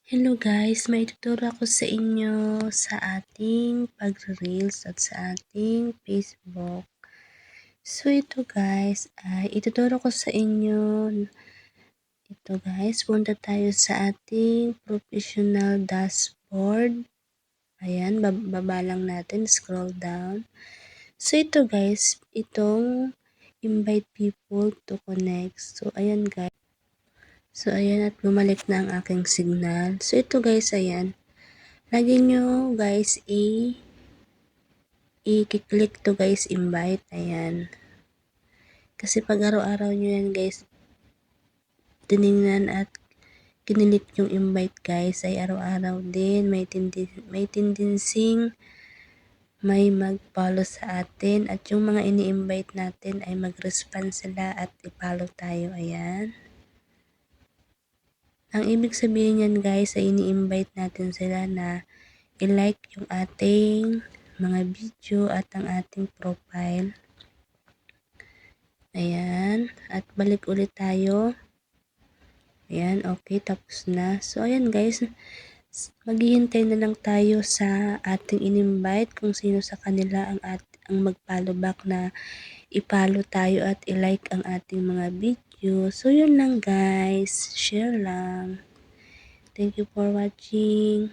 Hello guys, may ituturo ako sa inyo sa ating pag-reels at sa ating Facebook. So ito guys, ay ituturo ko sa inyo. Ito guys, punta tayo sa ating professional dashboard. Ayan, baba lang natin, scroll down. So ito guys, itong invite people to connect. So ayan guys. So ayan, at bumalik na ang aking signal. So ito guys, ayan. Lagi nyo guys i-click to guys invite. Ayan. Kasi pag araw-araw nyo yan guys tinignan at kinilik yung invite guys ay araw-araw din may tendencing may mag-follow sa atin at yung mga ini-invite natin ay mag-respond sila at i-follow tayo. Ayan. Ang ibig sabihin yan guys ay ini-invite natin sila na i-like yung ating mga video at ang ating profile. Ayan. At balik ulit tayo. Ayan. Okay. Tapos na. So, ayan guys. Maghihintay na lang tayo sa ating in-invite kung sino sa kanila ang mag-follow back na i-follow tayo at i-like ang ating mga video. So, yun lang guys. Share lang. Thank you for watching.